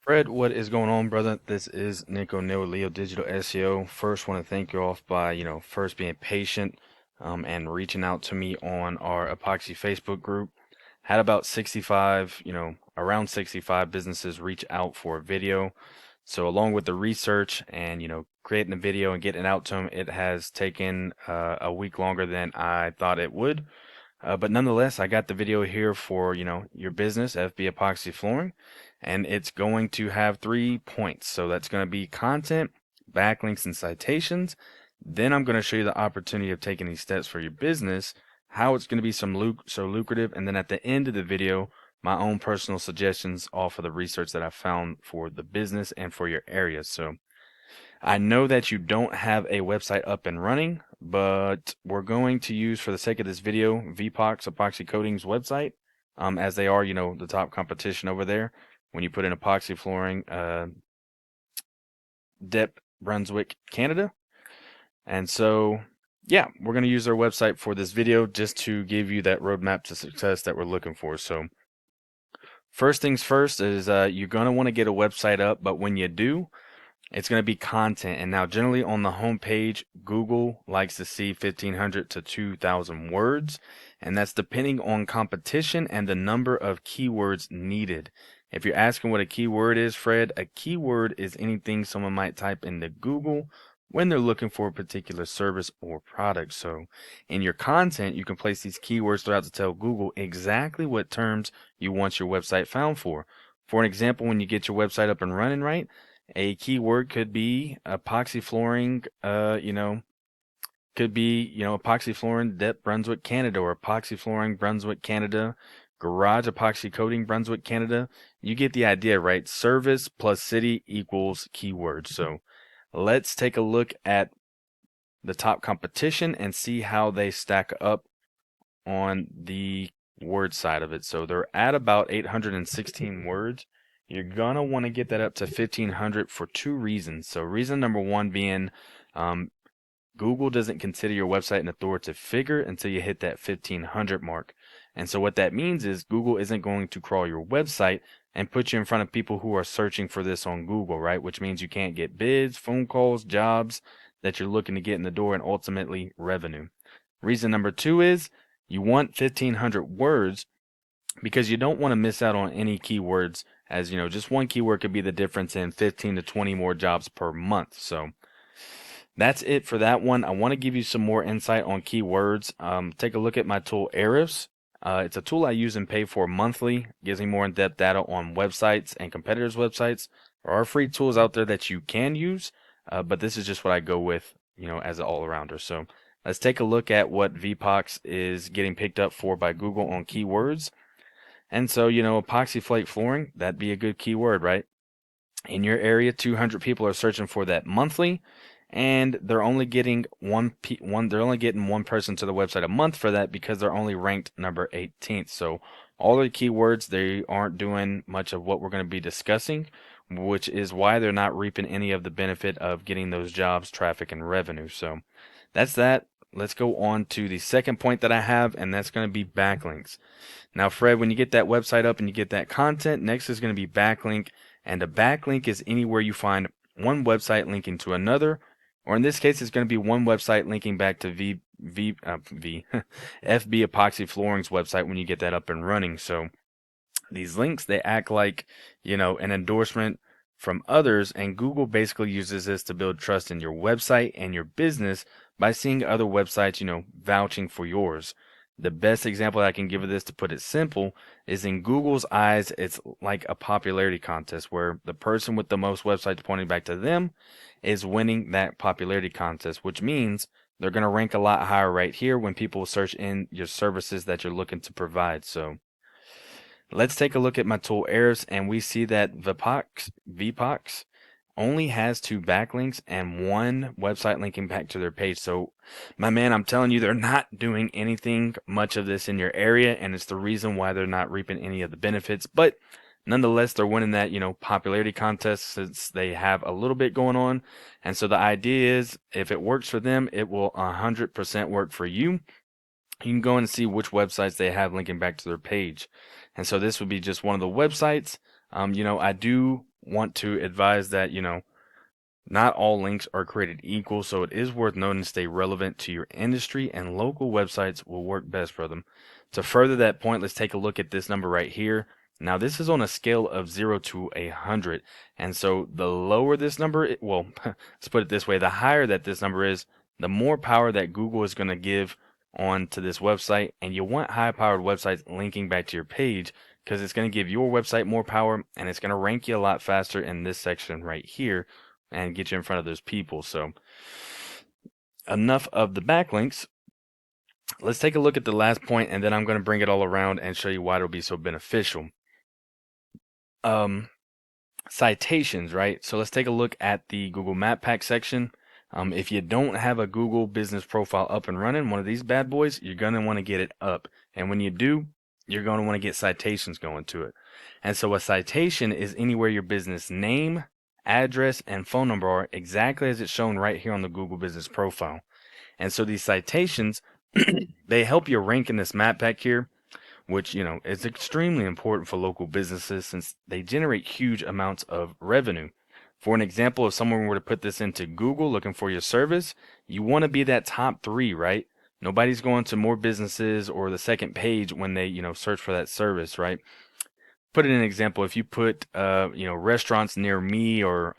Fred, what is going on, brother? This is Nick O'Neill with Leo Digital SEO. First, want to thank you off by, first being patient, and reaching out to me on our Epoxy Facebook group. Had about 65, around 65 businesses reach out for a video. So along with the research and, creating the video and getting it out to them, it has taken a week longer than I thought it would. But nonetheless, I got the video here for, your business, FB Epoxy Flooring, and it's going to have 3 points. So that's going to be content, backlinks, and citations. Then I'm going to show you the opportunity of taking these steps for your business, how it's going to be so lucrative, and then at the end of the video, my own personal suggestions off of the research that I found for the business and for your area. So I know that you don't have a website up and running, but we're going to use, for the sake of this video, VPOX Epoxy Coatings website, as they are, the top competition over there. When you put in epoxy flooring, Dep, Brunswick, Canada. And so, yeah, we're going to use their website for this video just to give you that roadmap to success that we're looking for. So, first things first is you're going to want to get a website up, but when you do, it's going to be content. And now generally on the home page, Google likes to see 1,500 to 2,000 words. And that's depending on competition and the number of keywords needed. If you're asking what a keyword is, Fred, a keyword is anything someone might type into Google when they're looking for a particular service or product. So in your content, you can place these keywords throughout to tell Google exactly what terms you want your website found for. For an example, when you get your website up and running right, a keyword could be epoxy flooring, could be, epoxy flooring, Dep, Brunswick, Canada, or epoxy flooring, Brunswick, Canada, garage epoxy coating, Brunswick, Canada. You get the idea, right? Service plus city equals keyword. So let's take a look at the top competition and see how they stack up on the word side of it. So they're at about 816 words. You're gonna want to get that up to 1,500 for two reasons. So reason number one being, Google doesn't consider your website an authoritative figure until you hit that 1,500 mark. And so what that means is Google isn't going to crawl your website and put you in front of people who are searching for this on Google, right? Which means you can't get bids, phone calls, jobs that you're looking to get in the door, and ultimately revenue. Reason number two is you want 1,500 words because you don't want to miss out on any keywords, as just one keyword could be the difference in 15 to 20 more jobs per month. So that's it for that one. I want to give you some more insight on keywords. Take a look at my tool Ahrefs. It's a tool I use and pay for monthly. It gives me more in-depth data on websites and competitors' websites. There are free tools out there that you can use, but this is just what I go with, as an all-arounder. So let's take a look at what VPOX is getting picked up for by Google on keywords. And so, epoxy flake flooring, that'd be a good keyword, right? In your area, 200 people are searching for that monthly, and they're only getting they're only getting one person to the website a month for that because they're only ranked number 18th. So all the keywords, they aren't doing much of what we're going to be discussing, which is why they're not reaping any of the benefit of getting those jobs, traffic, and revenue. So that's that. Let's go on to the second point that I have, and that's going to be backlinks. Now, Fred, when you get that website up and you get that content, next is going to be backlink. And a backlink is anywhere you find one website linking to another, or in this case, it's going to be one website linking back to FB Epoxy Flooring's website when you get that up and running. So these links, they act like, an endorsement from others, and Google basically uses this to build trust in your website and your business by seeing other websites, vouching for yours. The best example I can give of this, to put it simple, is in Google's eyes, it's like a popularity contest where the person with the most websites pointing back to them is winning that popularity contest, which means they're going to rank a lot higher right here when people search in your services that you're looking to provide. So let's take a look at my tool Ahrefs, and we see that VPOX only has 2 backlinks and 1 website linking back to their page. So, my man, I'm telling you, they're not doing anything much of this in your area, and it's the reason why they're not reaping any of the benefits. But nonetheless, they're winning that, popularity contest since they have a little bit going on. And so the idea is, if it works for them, it will 100% work for you. You can go and see which websites they have linking back to their page. And so this would be just one of the websites. I do want to advise that, not all links are created equal, so it is worth noting to stay relevant to your industry, and local websites will work best for them. To further that point, let's take a look at this number right here. Now, this is on a scale of 0 to 100, and so the lower this number, well, let's put it this way, the higher that this number is, the more power that Google is going to give on to this website, and you want high-powered websites linking back to your page because it's going to give your website more power, and it's going to rank you a lot faster in this section right here and get you in front of those people. So enough of the backlinks. Let's take a look at the last point, and then I'm going to bring it all around and show you why it'll be so beneficial. Citations, right? So let's take a look at the Google Map Pack section. If you don't have a Google business profile up and running, one of these bad boys, you're going to want to get it up. And when you do, you're going to want to get citations going to it. And so a citation is anywhere your business name, address, and phone number are exactly as it's shown right here on the Google business profile. And so these citations, they help you rank in this map pack here, which, is extremely important for local businesses since they generate huge amounts of revenue. For an example, if someone were to put this into Google looking for your service, you want to be that top 3, right? Nobody's going to more businesses or the second page when they, search for that service, right? Put it in an example. If you put, restaurants near me or,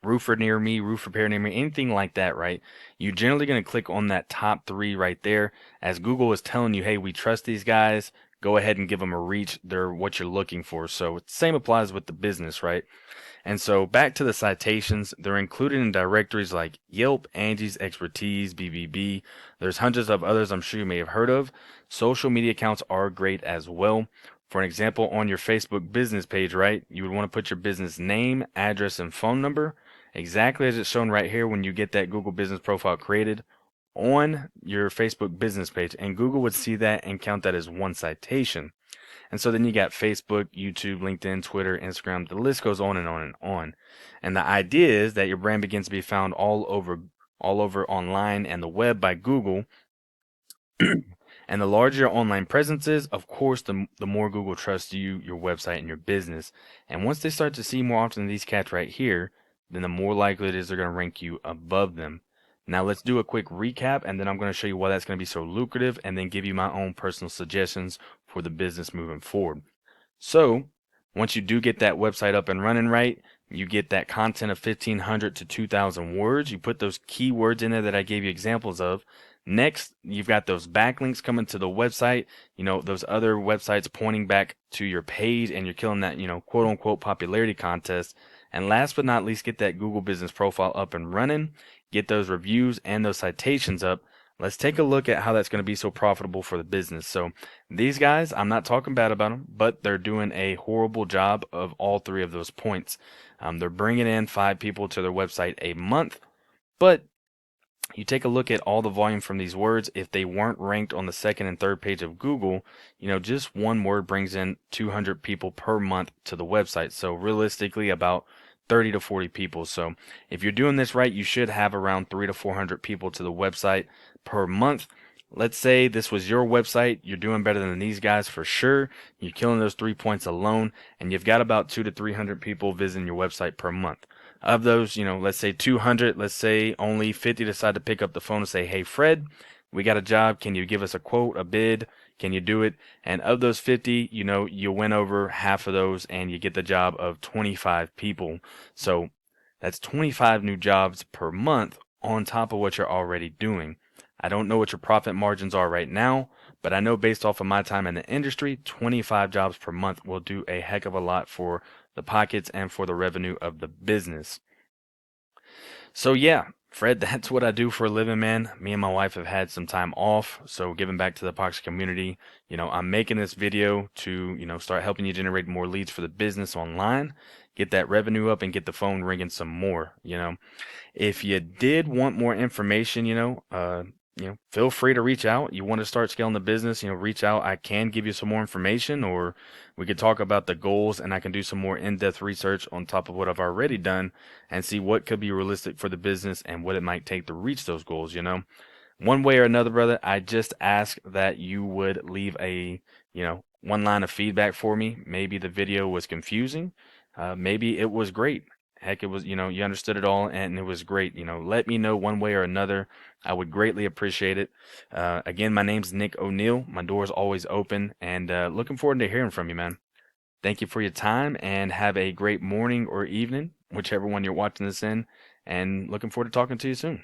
roofer near me, roof repair near me, anything like that, right? You're generally going to click on that top 3 right there as Google is telling you, hey, we trust these guys. Go ahead and give them a reach. They're what you're looking for. So same applies with the business, right? And so back to the citations, they're included in directories like Yelp, Angie's Expertise, BBB. There's hundreds of others I'm sure you may have heard of. Social media accounts are great as well. For an example, on your Facebook business page, right, you would want to put your business name, address, and phone number exactly as it's shown right here when you get that Google business profile created on your Facebook business page. And Google would see that and count that as one citation. And so then you got Facebook, YouTube, LinkedIn, Twitter, Instagram. The list goes on and on and on. And the idea is that your brand begins to be found all over online and the web by Google. And the larger your online presence is, of course, the more Google trusts you, your website, and your business. And once they start to see more often these cats right here, then the more likely it is they're going to rank you above them. Now let's do a quick recap, and then I'm going to show you why that's going to be so lucrative, and then give you my own personal suggestions for the business moving forward. So once you do get that website up and running right, you get that content of 1,500 to 2,000 words. You put those keywords in there that I gave you examples of. Next, you've got those backlinks coming to the website, those other websites pointing back to your page, and you're killing that, quote unquote popularity contest. And last but not least, get that Google business profile up and running, get those reviews and those citations up. Let's take a look at how that's going to be so profitable for the business. So these guys, I'm not talking bad about them, but they're doing a horrible job of all 3 of those points. They're bringing in 5 people to their website a month, but you take a look at all the volume from these words. If they weren't ranked on the second and third page of Google, just one word brings in 200 people per month to the website. So realistically, about 30 to 40 people. So if you're doing this right, you should have around 300 to 400 people to the website per month. Let's say this was your website. You're doing better than these guys for sure. You're killing those 3 points alone, and you've got about 200 to 300 people visiting your website per month. Of those, let's say 200, let's say only 50 decide to pick up the phone and say, hey, Fred, we got a job. Can you give us a quote, a bid? Can you do it? And of those 50, you win over half of those and you get the job of 25 people. So that's 25 new jobs per month on top of what you're already doing. I don't know what your profit margins are right now, but I know based off of my time in the industry, 25 jobs per month will do a heck of a lot for the pockets and for the revenue of the business. So yeah, Fred, that's what I do for a living, man. Me and my wife have had some time off, so giving back to the epoxy community. I'm making this video to, start helping you generate more leads for the business online, get that revenue up, and get the phone ringing some more. If you did want more information, feel free to reach out. You want to start scaling the business, reach out. I can give you some more information, or we could talk about the goals and I can do some more in-depth research on top of what I've already done and see what could be realistic for the business and what it might take to reach those goals, One way or another, brother, I just ask that you would leave a, one line of feedback for me. Maybe the video was confusing. Maybe it was great. Heck, it was, you understood it all and it was great. Let me know one way or another. I would greatly appreciate it. Again, my name's Nick O'Neill. My door's always open and looking forward to hearing from you, man. Thank you for your time and have a great morning or evening, whichever one you're watching this in, and looking forward to talking to you soon.